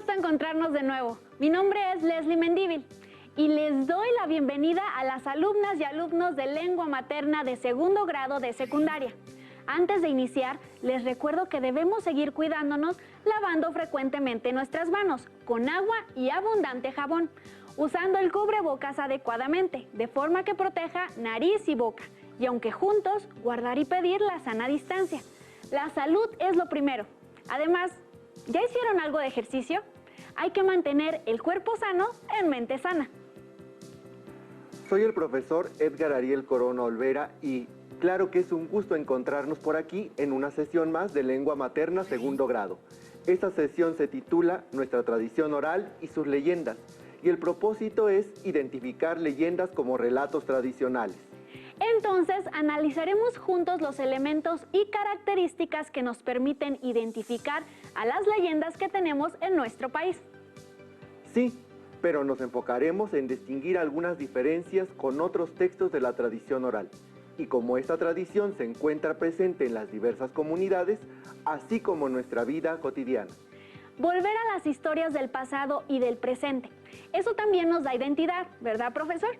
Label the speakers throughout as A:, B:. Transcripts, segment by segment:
A: gusto encontrarnos de nuevo. Mi nombre es Leslie Mendívil y les doy la bienvenida a las alumnas y alumnos de lengua materna de segundo grado de secundaria. Antes de iniciar, les recuerdo que debemos seguir cuidándonos lavando frecuentemente nuestras manos con agua y abundante jabón, usando el cubrebocas adecuadamente, de forma que proteja nariz y boca, y aunque juntos, guardar y pedir la sana distancia. La salud es lo primero. Además, ¿ya hicieron algo de ejercicio? Hay que mantener el cuerpo sano en mente sana.
B: Soy el profesor Edgar Ariel Corona Olvera y claro que es un gusto encontrarnos por aquí en una sesión más de lengua materna segundo grado. Esta sesión se titula Nuestra tradición oral y sus leyendas, y el propósito es identificar leyendas como relatos tradicionales.
A: Entonces, analizaremos juntos los elementos y características que nos permiten identificar a las leyendas que tenemos en nuestro país.
B: Sí, pero nos enfocaremos en distinguir algunas diferencias con otros textos de la tradición oral. Y como esta tradición se encuentra presente en las diversas comunidades, así como en nuestra vida cotidiana.
A: Volver a las historias del pasado y del presente. Eso también nos da identidad, ¿verdad, profesor?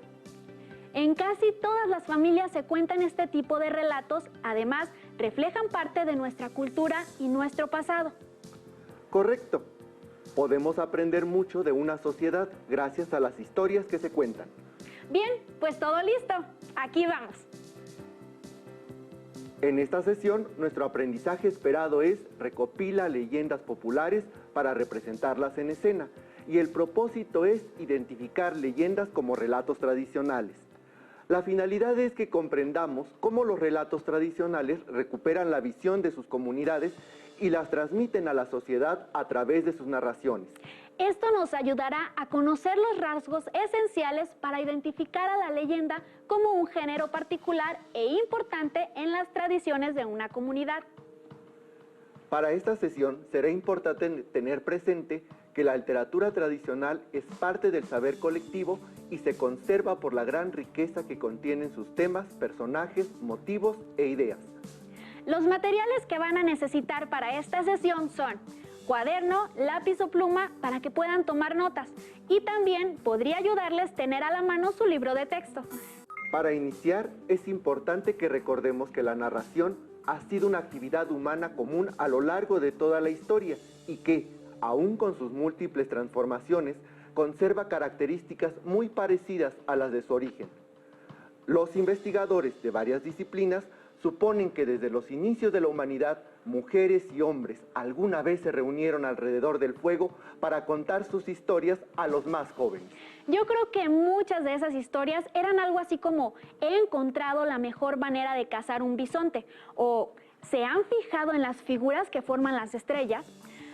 A: En casi todas las familias se cuentan este tipo de relatos, además reflejan parte de nuestra cultura y nuestro pasado.
B: Correcto. Podemos aprender mucho de una sociedad gracias a las historias que se cuentan.
A: Bien, pues todo listo. Aquí vamos.
B: En esta sesión, nuestro aprendizaje esperado es recopila leyendas populares para representarlas en escena, y el propósito es identificar leyendas como relatos tradicionales. La finalidad es que comprendamos cómo los relatos tradicionales recuperan la visión de sus comunidades y las transmiten a la sociedad a través de sus narraciones.
A: Esto nos ayudará a conocer los rasgos esenciales para identificar a la leyenda como un género particular e importante en las tradiciones de una comunidad.
B: Para esta sesión será importante tener presente que la literatura tradicional es parte del saber colectivo y se conserva por la gran riqueza que contienen sus temas, personajes, motivos e ideas.
A: Los materiales que van a necesitar para esta sesión son cuaderno, lápiz o pluma para que puedan tomar notas, y también podría ayudarles tener a la mano su libro de texto.
B: Para iniciar, es importante que recordemos que la narración ha sido una actividad humana común a lo largo de toda la historia y que, aún con sus múltiples transformaciones, conserva características muy parecidas a las de su origen. Los investigadores de varias disciplinas suponen que desde los inicios de la humanidad, mujeres y hombres alguna vez se reunieron alrededor del fuego para contar sus historias a los más jóvenes.
A: Yo creo que muchas de esas historias eran algo así como he encontrado la mejor manera de cazar un bisonte o se han fijado en las figuras que forman las estrellas.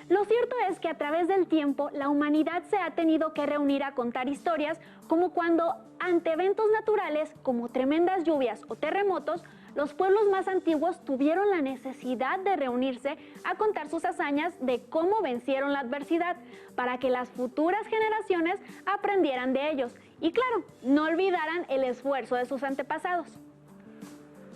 A: Lo cierto es que a través del tiempo la humanidad se ha tenido que reunir a contar historias como cuando ante eventos naturales como tremendas lluvias o terremotos, los pueblos más antiguos tuvieron la necesidad de reunirse a contar sus hazañas de cómo vencieron la adversidad para que las futuras generaciones aprendieran de ellos y, claro, no olvidaran el esfuerzo de sus antepasados.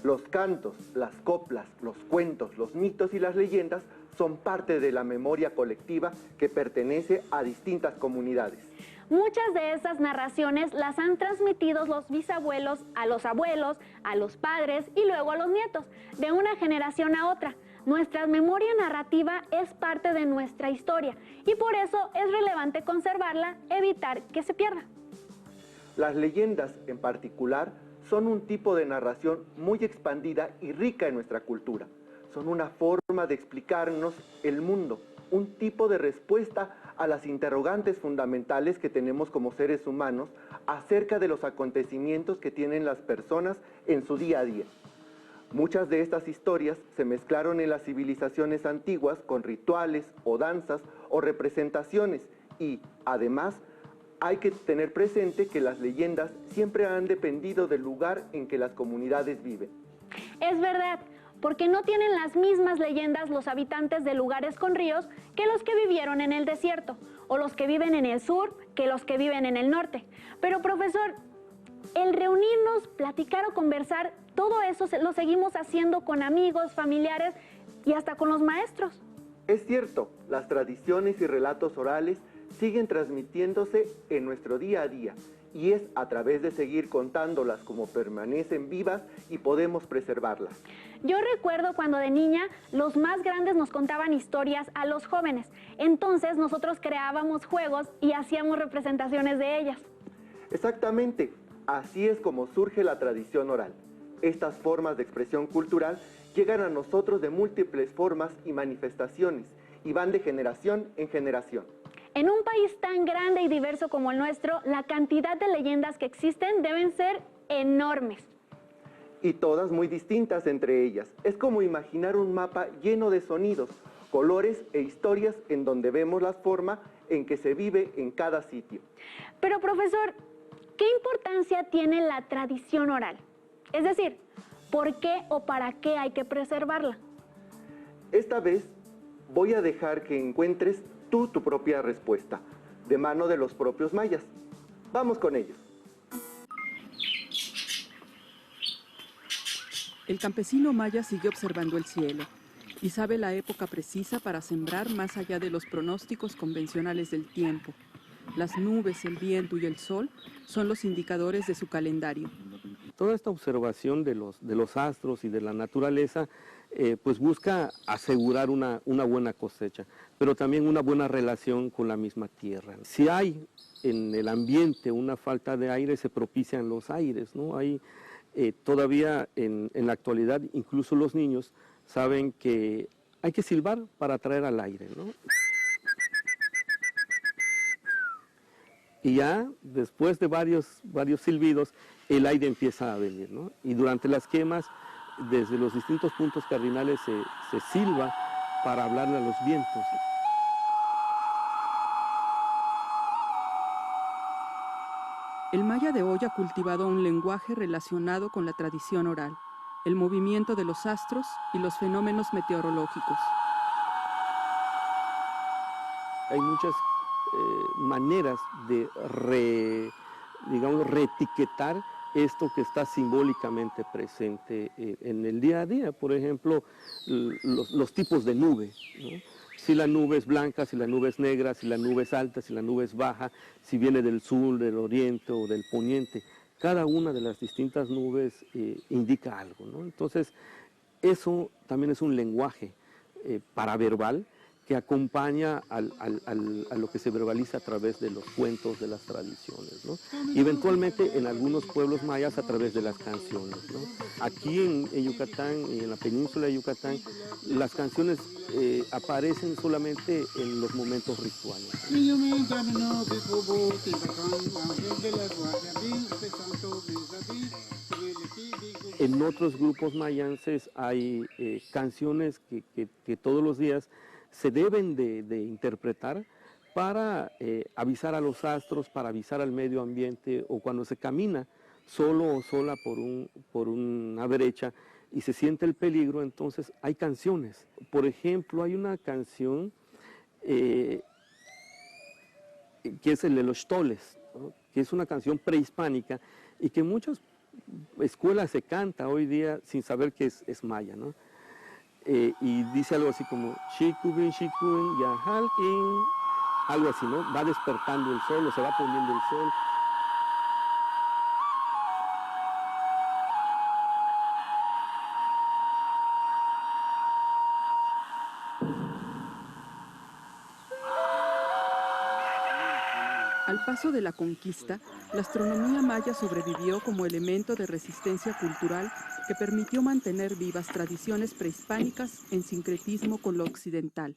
B: Los cantos, las coplas, los cuentos, los mitos y las leyendas son parte de la memoria colectiva que pertenece a distintas comunidades.
A: Muchas de esas narraciones las han transmitido los bisabuelos, a los padres y luego a los nietos, de una generación a otra. Nuestra memoria narrativa es parte de nuestra historia y por eso es relevante conservarla, evitar que se pierda.
B: Las leyendas, en particular, son un tipo de narración muy expandida y rica en nuestra cultura. Son una forma de explicarnos el mundo, un tipo de respuesta a las interrogantes fundamentales que tenemos como seres humanos acerca de los acontecimientos que tienen las personas en su día a día. Muchas de estas historias se mezclaron en las civilizaciones antiguas con rituales o danzas o representaciones y, además, hay que tener presente que las leyendas siempre han dependido del lugar en que las comunidades viven.
A: Es verdad, porque no tienen las mismas leyendas los habitantes de lugares con ríos que los que vivieron en el desierto, o los que viven en el sur que los que viven en el norte. Pero, profesor, el reunirnos, platicar o conversar, todo eso lo seguimos haciendo con amigos, familiares y hasta con los maestros.
B: Es cierto, las tradiciones y relatos orales siguen transmitiéndose en nuestro día a día, y es a través de seguir contándolas como permanecen vivas y podemos preservarlas.
A: Yo recuerdo cuando de niña los más grandes nos contaban historias a los jóvenes. Entonces nosotros creábamos juegos y hacíamos representaciones de ellas.
B: Exactamente, así es como surge la tradición oral. Estas formas de expresión cultural llegan a nosotros de múltiples formas y manifestaciones y van de generación en generación.
A: En un país tan grande y diverso como el nuestro, la cantidad de leyendas que existen deben ser enormes.
B: Y todas muy distintas entre ellas. Es como imaginar un mapa lleno de sonidos, colores e historias en donde vemos la forma en que se vive en cada sitio.
A: Pero profesor, ¿qué importancia tiene la tradición oral? Es decir, ¿por qué o para qué hay que preservarla?
B: Esta vez voy a dejar que encuentres tú tu propia respuesta, de mano de los propios mayas. Vamos con ellos.
C: El campesino maya sigue observando el cielo y sabe la época precisa para sembrar más allá de los pronósticos convencionales del tiempo. Las nubes, el viento y el sol son los indicadores de su calendario.
D: Toda esta observación de los astros y de la naturaleza pues busca asegurar una buena cosecha, pero también una buena relación con la misma tierra. Si hay en el ambiente una falta de aire, se propician los aires, ¿no? Hay todavía en la actualidad, incluso los niños saben que hay que silbar para atraer al aire, ¿no? Y ya después de varios silbidos, el aire empieza a venir, ¿no? Y durante las quemas, desde los distintos puntos cardinales se silba para hablarle a los vientos.
C: El maya de hoy ha cultivado un lenguaje relacionado con la tradición oral, el movimiento de los astros y los fenómenos meteorológicos.
D: Hay muchas maneras de reetiquetar esto que está simbólicamente presente en el día a día. Por ejemplo, los tipos de nube, ¿no? Si la nube es blanca, si la nube es negra, si la nube es alta, si la nube es baja, si viene del sur, del oriente o del poniente. Cada una de las distintas nubes indica algo, ¿no? Entonces, eso también es un lenguaje paraverbal que acompaña a lo que se verbaliza a través de los cuentos, de las tradiciones, ¿no? Y eventualmente en algunos pueblos mayas a través de las canciones, ¿no? Aquí en Yucatán, en la península de Yucatán, las canciones aparecen solamente en los momentos rituales. En otros grupos mayances hay canciones que todos los días se deben de interpretar para avisar a los astros, para avisar al medio ambiente, o cuando se camina solo o sola por una brecha y se siente el peligro, entonces hay canciones. Por ejemplo, hay una canción que es el de los toles, ¿no? Que es una canción prehispánica y que en muchas escuelas se canta hoy día sin saber que es maya, ¿no? Y dice algo así como Shikubin, Shikubin, Yahalkin, algo así, ¿no? Va despertando el sol o se va poniendo el sol.
C: Al paso de la conquista, la astronomía maya sobrevivió como elemento de resistencia cultural que permitió mantener vivas tradiciones prehispánicas en sincretismo con lo occidental.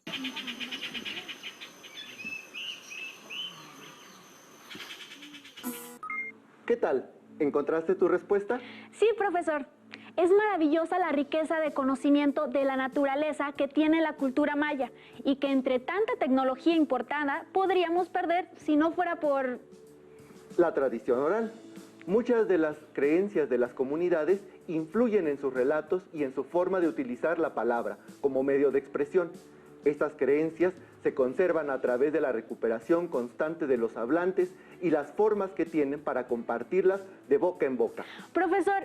B: ¿Qué tal? ¿Encontraste tu respuesta?
A: Sí, profesor. Es maravillosa la riqueza de conocimiento de la naturaleza que tiene la cultura maya y que entre tanta tecnología importada podríamos perder si no fuera por...
B: La tradición oral. Muchas de las creencias de las comunidades influyen en sus relatos y en su forma de utilizar la palabra como medio de expresión. Estas creencias se conservan a través de la recuperación constante de los hablantes y las formas que tienen para compartirlas de boca en boca.
A: Profesor,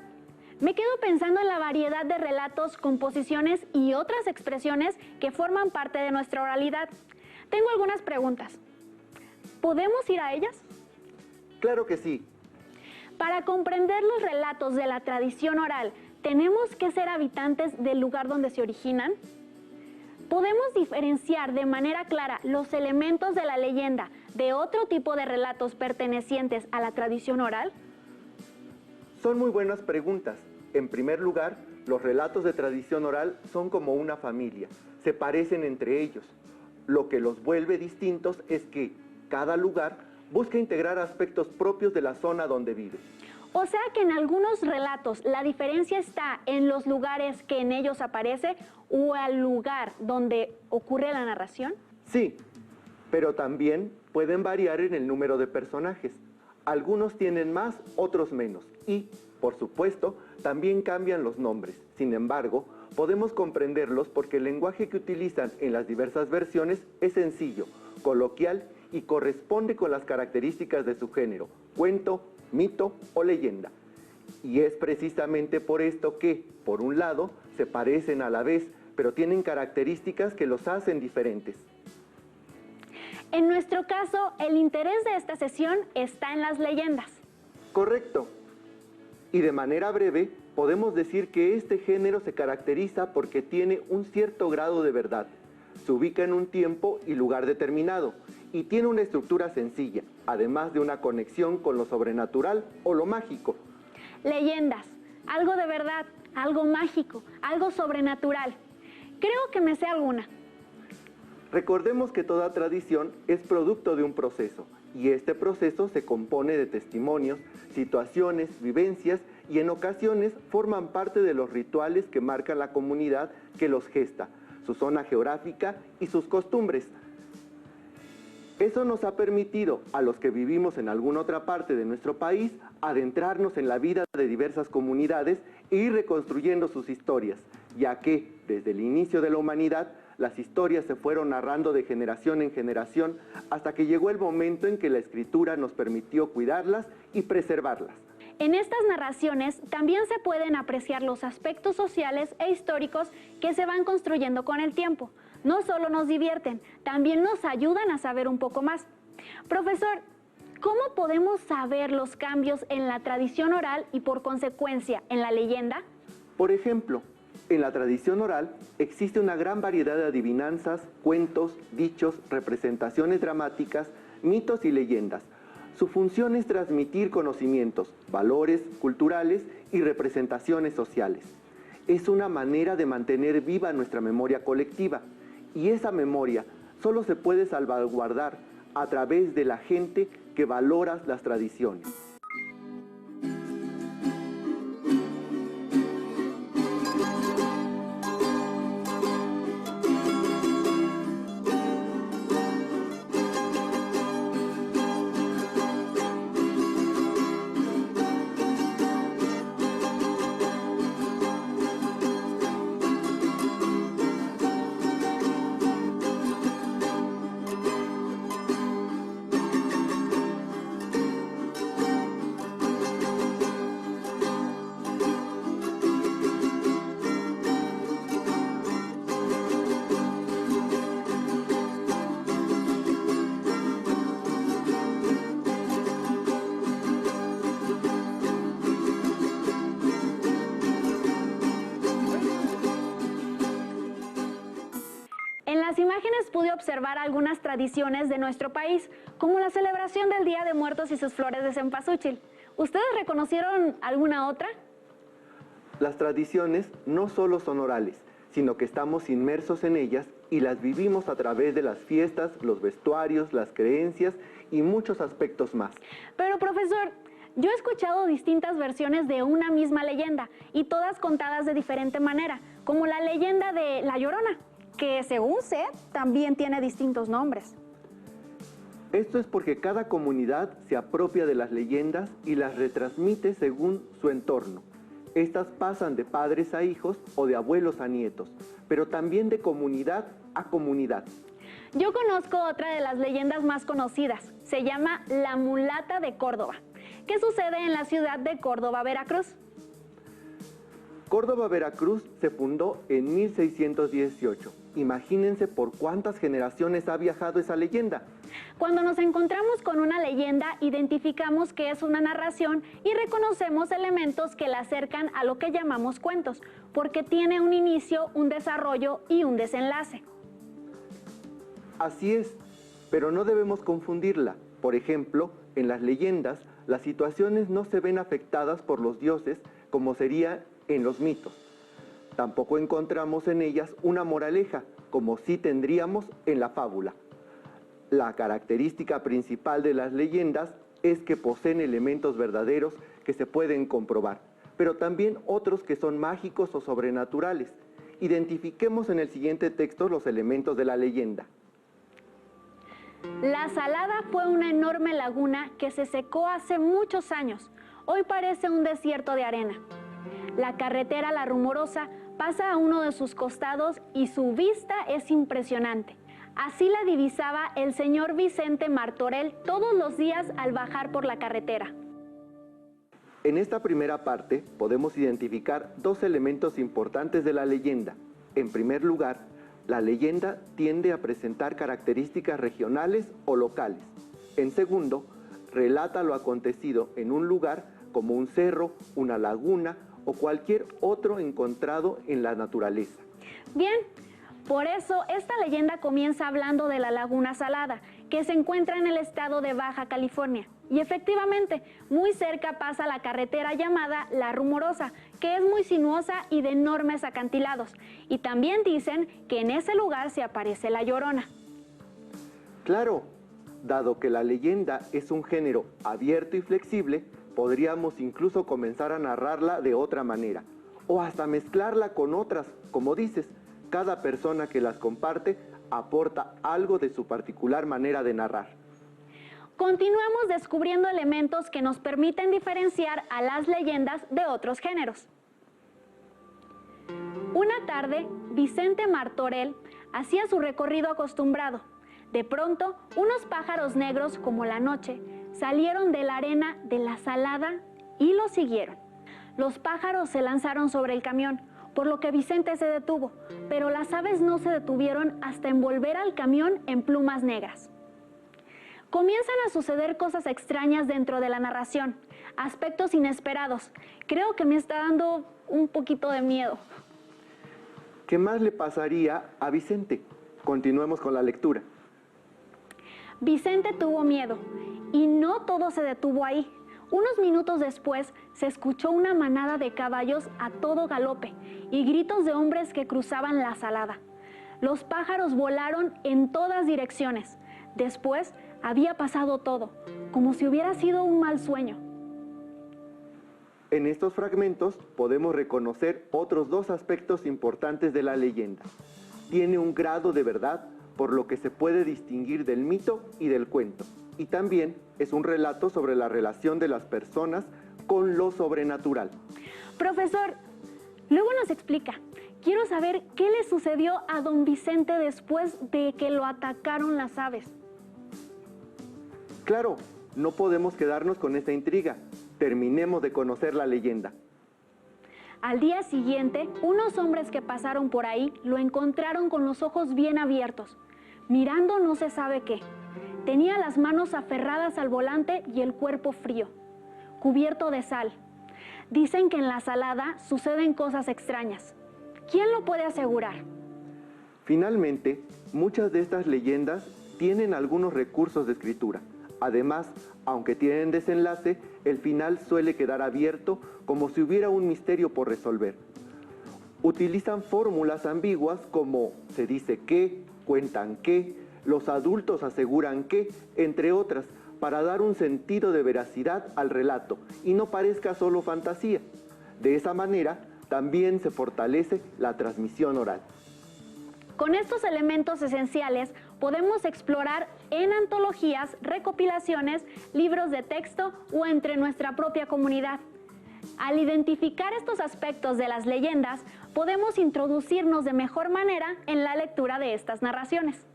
A: me quedo pensando en la variedad de relatos, composiciones y otras expresiones que forman parte de nuestra oralidad. Tengo algunas preguntas. ¿Podemos ir a ellas?
B: Claro que sí.
A: Para comprender los relatos de la tradición oral, ¿tenemos que ser habitantes del lugar donde se originan? ¿Podemos diferenciar de manera clara los elementos de la leyenda de otro tipo de relatos pertenecientes a la tradición oral?
B: Son muy buenas preguntas. En primer lugar, los relatos de tradición oral son como una familia, se parecen entre ellos. Lo que los vuelve distintos es que cada lugar busca integrar aspectos propios de la zona donde vive.
A: O sea que en algunos relatos la diferencia está en los lugares que en ellos aparece o al lugar donde ocurre la narración.
B: Sí, pero también pueden variar en el número de personajes. Algunos tienen más, otros menos. Y, por supuesto, también cambian los nombres. Sin embargo, podemos comprenderlos porque el lenguaje que utilizan en las diversas versiones es sencillo, coloquial y corresponde con las características de su género, cuento, mito o leyenda. Y es precisamente por esto que, por un lado, se parecen a la vez, pero tienen características que los hacen diferentes.
A: En nuestro caso, el interés de esta sesión está en las leyendas.
B: Correcto. Y de manera breve, podemos decir que este género se caracteriza porque tiene un cierto grado de verdad. Se ubica en un tiempo y lugar determinado y tiene una estructura sencilla, además de una conexión con lo sobrenatural o lo mágico.
A: Leyendas, algo de verdad, algo mágico, algo sobrenatural. Creo que me sé alguna.
B: Recordemos que toda tradición es producto de un proceso, y este proceso se compone de testimonios, situaciones, vivencias, y en ocasiones forman parte de los rituales que marcan la comunidad que los gesta, su zona geográfica y sus costumbres. Eso nos ha permitido, a los que vivimos en alguna otra parte de nuestro país, adentrarnos en la vida de diversas comunidades e ir reconstruyendo sus historias, ya que, desde el inicio de la humanidad, las historias se fueron narrando de generación en generación hasta que llegó el momento en que la escritura nos permitió cuidarlas y preservarlas.
A: En estas narraciones también se pueden apreciar los aspectos sociales e históricos que se van construyendo con el tiempo. No solo nos divierten, también nos ayudan a saber un poco más. Profesor, ¿cómo podemos saber los cambios en la tradición oral y por consecuencia en la leyenda?
B: Por ejemplo, en la tradición oral existe una gran variedad de adivinanzas, cuentos, dichos, representaciones dramáticas, mitos y leyendas. Su función es transmitir conocimientos, valores culturales y representaciones sociales. Es una manera de mantener viva nuestra memoria colectiva, y esa memoria solo se puede salvaguardar a través de la gente que valora las tradiciones.
A: En las imágenes pude observar algunas tradiciones de nuestro país, como la celebración del Día de Muertos y sus flores de cempasúchil. ¿Ustedes reconocieron alguna otra?
B: Las tradiciones no solo son orales, sino que estamos inmersos en ellas y las vivimos a través de las fiestas, los vestuarios, las creencias y muchos aspectos más.
A: Pero profesor, yo he escuchado distintas versiones de una misma leyenda y todas contadas de diferente manera, como la leyenda de La Llorona, que según sé, también tiene distintos nombres.
B: Esto es porque cada comunidad se apropia de las leyendas y las retransmite según su entorno. Estas pasan de padres a hijos o de abuelos a nietos, pero también de comunidad a comunidad.
A: Yo conozco otra de las leyendas más conocidas. Se llama La Mulata de Córdoba, que sucede en la ciudad de Córdoba, Veracruz.
B: Córdoba, Veracruz se fundó en 1618. Imagínense por cuántas generaciones ha viajado esa leyenda.
A: Cuando nos encontramos con una leyenda, identificamos que es una narración y reconocemos elementos que la acercan a lo que llamamos cuentos, porque tiene un inicio, un desarrollo y un desenlace.
B: Así es, pero no debemos confundirla. Por ejemplo, en las leyendas, las situaciones no se ven afectadas por los dioses como sería en los mitos. Tampoco encontramos en ellas una moraleja, como sí tendríamos en la fábula. La característica principal de las leyendas es que poseen elementos verdaderos que se pueden comprobar, pero también otros que son mágicos o sobrenaturales. Identifiquemos en el siguiente texto los elementos de la leyenda.
A: La Salada fue una enorme laguna que se secó hace muchos años. Hoy parece un desierto de arena. La carretera La Rumorosa pasa a uno de sus costados y su vista es impresionante. Así la divisaba el señor Vicente Martorell todos los días al bajar por la carretera.
B: En esta primera parte podemos identificar dos elementos importantes de la leyenda. En primer lugar, la leyenda tiende a presentar características regionales o locales. En segundo, relata lo acontecido en un lugar como un cerro, una laguna o cualquier otro encontrado en la naturaleza.
A: Bien, por eso esta leyenda comienza hablando de la Laguna Salada, que se encuentra en el estado de Baja California. Y efectivamente, muy cerca pasa la carretera llamada La Rumorosa, que es muy sinuosa y de enormes acantilados. Y también dicen que en ese lugar se aparece la Llorona.
B: Claro, dado que la leyenda es un género abierto y flexible, podríamos incluso comenzar a narrarla de otra manera, o hasta mezclarla con otras, como dices. Cada persona que las comparte aporta algo de su particular manera de narrar.
A: Continuamos descubriendo elementos que nos permiten diferenciar a las leyendas de otros géneros. Una tarde, Vicente Martorell hacía su recorrido acostumbrado. De pronto, unos pájaros negros como la noche salieron de la arena de la Salada y lo siguieron. Los pájaros se lanzaron sobre el camión, por lo que Vicente se detuvo, pero las aves no se detuvieron hasta envolver al camión en plumas negras. Comienzan a suceder cosas extrañas dentro de la narración, aspectos inesperados. Creo que me está dando un poquito de miedo.
B: ¿Qué más le pasaría a Vicente? Continuemos con la lectura.
A: Vicente tuvo miedo y no todo se detuvo ahí. Unos minutos después se escuchó una manada de caballos a todo galope y gritos de hombres que cruzaban la Salada. Los pájaros volaron en todas direcciones. Después había pasado todo, como si hubiera sido un mal sueño.
B: En estos fragmentos podemos reconocer otros dos aspectos importantes de la leyenda. Tiene un grado de verdad, por lo que se puede distinguir del mito y del cuento. Y también es un relato sobre la relación de las personas con lo sobrenatural.
A: Profesor, luego nos explica. Quiero saber qué le sucedió a don Vicente después de que lo atacaron las aves.
B: Claro, no podemos quedarnos con esta intriga. Terminemos de conocer la leyenda.
A: Al día siguiente, unos hombres que pasaron por ahí lo encontraron con los ojos bien abiertos, mirando no se sabe qué. Tenía las manos aferradas al volante y el cuerpo frío, cubierto de sal. Dicen que en la Salada suceden cosas extrañas. ¿Quién lo puede asegurar?
B: Finalmente, muchas de estas leyendas tienen algunos recursos de escritura. Además, aunque tienen desenlace, el final suele quedar abierto como si hubiera un misterio por resolver. Utilizan fórmulas ambiguas como se dice que, cuentan que, los adultos aseguran que, entre otras, para dar un sentido de veracidad al relato y no parezca solo fantasía. De esa manera, también se fortalece la transmisión oral.
A: Con estos elementos esenciales podemos explorar en antologías, recopilaciones, libros de texto o entre nuestra propia comunidad. Al identificar estos aspectos de las leyendas, podemos introducirnos de mejor manera en la lectura de estas narraciones.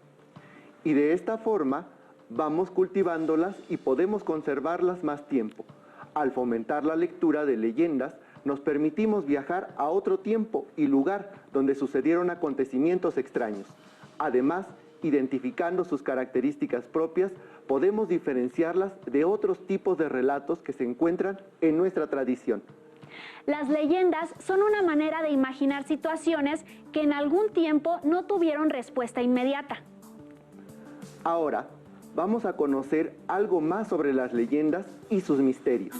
B: Y de esta forma, vamos cultivándolas y podemos conservarlas más tiempo. Al fomentar la lectura de leyendas, nos permitimos viajar a otro tiempo y lugar donde sucedieron acontecimientos extraños. Además, identificando sus características propias, podemos diferenciarlas de otros tipos de relatos que se encuentran en nuestra tradición.
A: Las leyendas son una manera de imaginar situaciones que en algún tiempo no tuvieron respuesta inmediata.
B: Ahora, vamos a conocer algo más sobre las leyendas y sus misterios.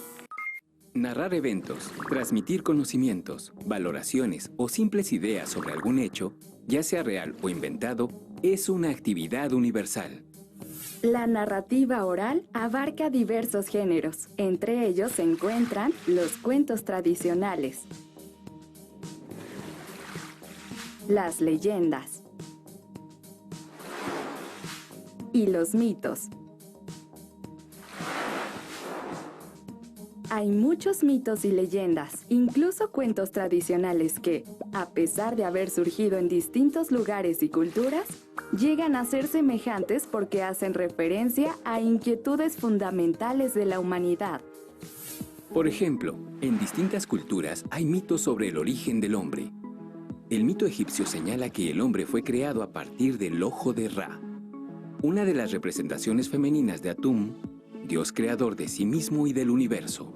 E: Narrar eventos, transmitir conocimientos, valoraciones o simples ideas sobre algún hecho, ya sea real o inventado, es una actividad universal.
F: La narrativa oral abarca diversos géneros. Entre ellos se encuentran los cuentos tradicionales, las leyendas y los mitos. Hay muchos mitos y leyendas, incluso cuentos tradicionales que, a pesar de haber surgido en distintos lugares y culturas, llegan a ser semejantes porque hacen referencia a inquietudes fundamentales de la humanidad.
E: Por ejemplo, en distintas culturas hay mitos sobre el origen del hombre. El mito egipcio señala que el hombre fue creado a partir del ojo de Ra, una de las representaciones femeninas de Atum, Dios creador de sí mismo y del universo.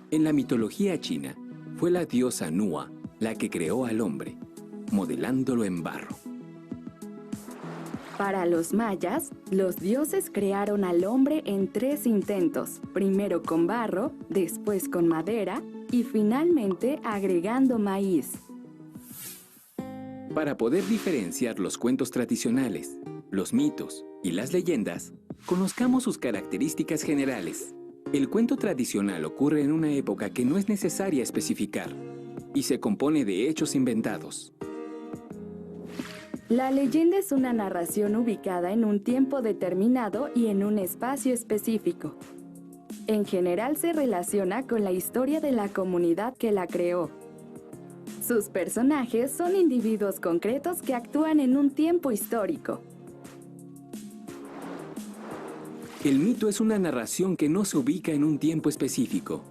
E: En la mitología china, fue la diosa Nua la que creó al hombre, modelándolo en barro.
F: Para los mayas, los dioses crearon al hombre en 3 intentos, primero con barro, después con madera y finalmente agregando maíz.
E: Para poder diferenciar los cuentos tradicionales, los mitos y las leyendas, conozcamos sus características generales. El cuento tradicional ocurre en una época que no es necesaria especificar y se compone de hechos inventados.
F: La leyenda es una narración ubicada en un tiempo determinado y en un espacio específico. En general se relaciona con la historia de la comunidad que la creó. Sus personajes son individuos concretos que actúan en un tiempo histórico.
E: El mito es una narración que no se ubica en un tiempo específico.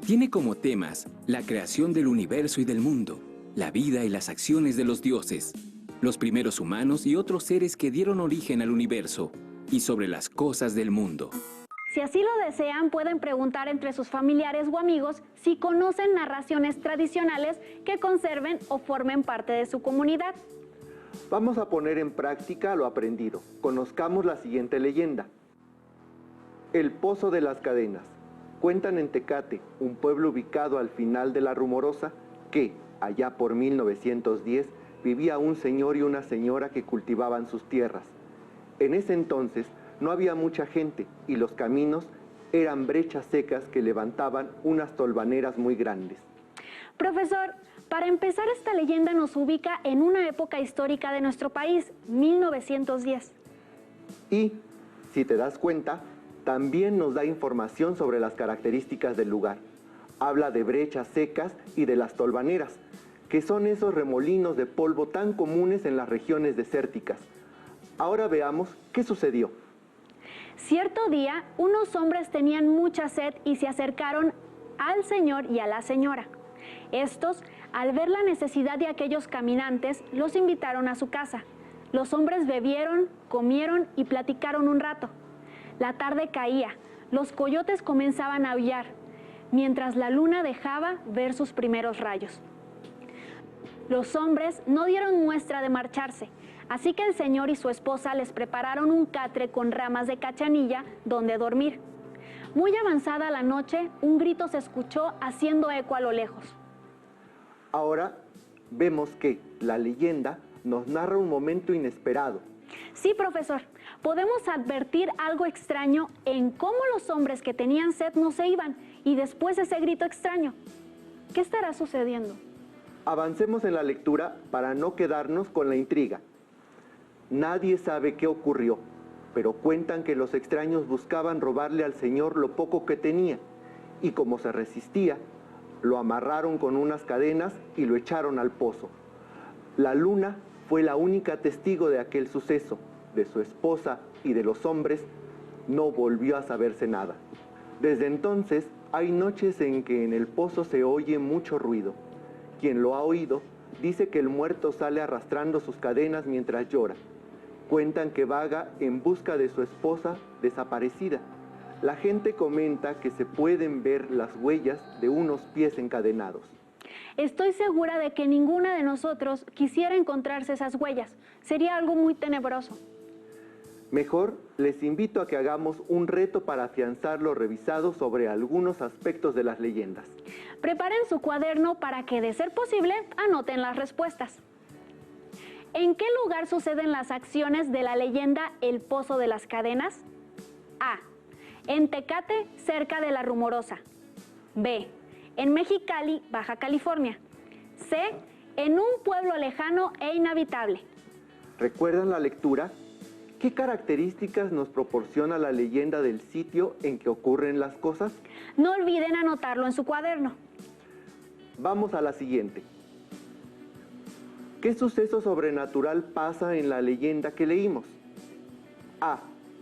E: Tiene como temas la creación del universo y del mundo, la vida y las acciones de los dioses, los primeros humanos y otros seres que dieron origen al universo, y sobre las cosas del mundo.
A: Si así lo desean, pueden preguntar entre sus familiares o amigos si conocen narraciones tradicionales que conserven o formen parte de su comunidad.
B: Vamos a poner en práctica lo aprendido. Conozcamos la siguiente leyenda. El Pozo de las Cadenas. Cuentan en Tecate, un pueblo ubicado al final de La Rumorosa, que, allá por 1910, vivía un señor y una señora que cultivaban sus tierras. En ese entonces no había mucha gente y los caminos eran brechas secas que levantaban unas tolvaneras muy grandes.
A: Profesor, para empezar, esta leyenda nos ubica en una época histórica de nuestro país, 1910.
B: Y, si te das cuenta, también nos da información sobre las características del lugar. Habla de brechas secas y de las tolvaneras, que son esos remolinos de polvo tan comunes en las regiones desérticas. Ahora veamos qué sucedió.
A: Cierto día, unos hombres tenían mucha sed y se acercaron al señor y a la señora. Estos, al ver la necesidad de aquellos caminantes, los invitaron a su casa. Los hombres bebieron, comieron y platicaron un rato. La tarde caía, los coyotes comenzaban a aullar, mientras la luna dejaba ver sus primeros rayos. Los hombres no dieron muestra de marcharse, así que el señor y su esposa les prepararon un catre con ramas de cachanilla donde dormir. Muy avanzada la noche, un grito se escuchó haciendo eco a lo lejos.
B: Ahora vemos que la leyenda nos narra un momento inesperado.
A: Sí, profesor, podemos advertir algo extraño en cómo los hombres que tenían sed no se iban y después ese grito extraño. ¿Qué estará sucediendo?
B: Avancemos en la lectura para no quedarnos con la intriga. Nadie sabe qué ocurrió, pero cuentan que los extraños buscaban robarle al señor lo poco que tenía, y como se resistía, lo amarraron con unas cadenas y lo echaron al pozo. La luna fue la única testigo de aquel suceso. De su esposa y de los hombres no volvió a saberse nada. Desde entonces hay noches en que en el pozo se oye mucho ruido. Quien lo ha oído dice que el muerto sale arrastrando sus cadenas mientras llora. Cuentan que vaga en busca de su esposa desaparecida. La gente comenta que se pueden ver las huellas de unos pies encadenados.
A: Estoy segura de que ninguna de nosotros quisiera encontrarse esas huellas. Sería algo muy tenebroso.
B: Mejor les invito a que hagamos un reto para afianzar lo revisado sobre algunos aspectos de las leyendas.
A: Preparen su cuaderno para que, de ser posible, anoten las respuestas. ¿En qué lugar suceden las acciones de la leyenda El Pozo de las Cadenas? A. En Tecate, cerca de La Rumorosa. B. En Mexicali, Baja California. C. En un pueblo lejano e inhabitable.
B: ¿Recuerdan la lectura? ¿Qué características nos proporciona la leyenda del sitio en que ocurren las cosas?
A: No olviden anotarlo en su cuaderno.
B: Vamos a la siguiente. ¿Qué suceso sobrenatural pasa en la leyenda que leímos? A.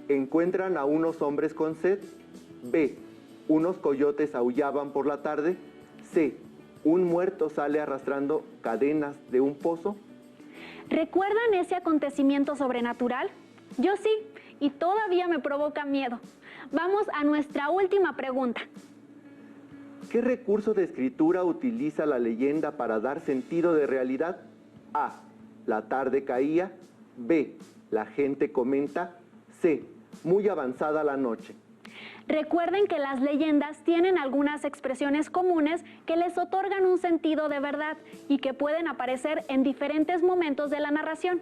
B: Encuentran a unos hombres con sed. B. Unos coyotes aullaban por la tarde. C. Un muerto sale arrastrando cadenas de un pozo.
A: ¿Recuerdan ese acontecimiento sobrenatural? Yo sí, y todavía me provoca miedo. Vamos a nuestra última pregunta.
B: ¿Qué recurso de escritura utiliza la leyenda para dar sentido de realidad? A. La tarde caía. B. La gente comenta. C. Muy avanzada la noche.
A: Recuerden que las leyendas tienen algunas expresiones comunes que les otorgan un sentido de verdad y que pueden aparecer en diferentes momentos de la narración.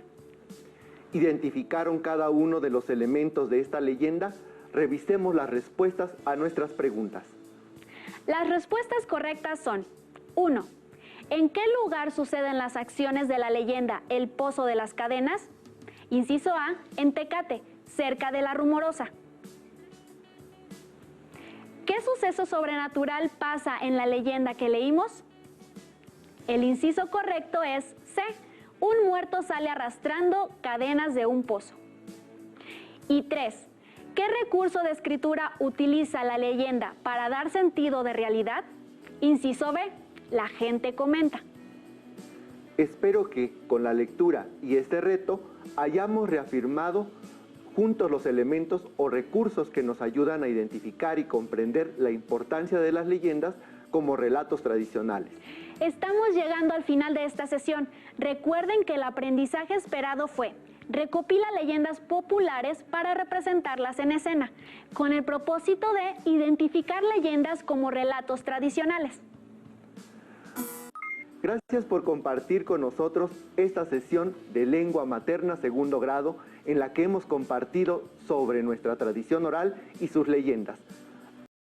B: ¿Identificaron cada uno de los elementos de esta leyenda? Revisemos las respuestas a nuestras preguntas.
A: Las respuestas correctas son: 1. ¿En qué lugar suceden las acciones de la leyenda El Pozo de las Cadenas? Inciso A, en Tecate, cerca de La Rumorosa. ¿Qué suceso sobrenatural pasa en la leyenda que leímos? El inciso correcto es C. Un muerto sale arrastrando cadenas de un pozo. Y 3. ¿Qué recurso de escritura utiliza la leyenda para dar sentido de realidad? Inciso B. La gente comenta.
B: Espero que con la lectura y este reto hayamos reafirmado juntos los elementos o recursos que nos ayudan a identificar y comprender la importancia de las leyendas como relatos tradicionales.
A: Estamos llegando al final de esta sesión. Recuerden que el aprendizaje esperado fue: recopila leyendas populares para representarlas en escena, con el propósito de identificar leyendas como relatos tradicionales.
B: Gracias por compartir con nosotros esta sesión de Lengua Materna segundo grado, en la que hemos compartido sobre nuestra tradición oral y sus leyendas.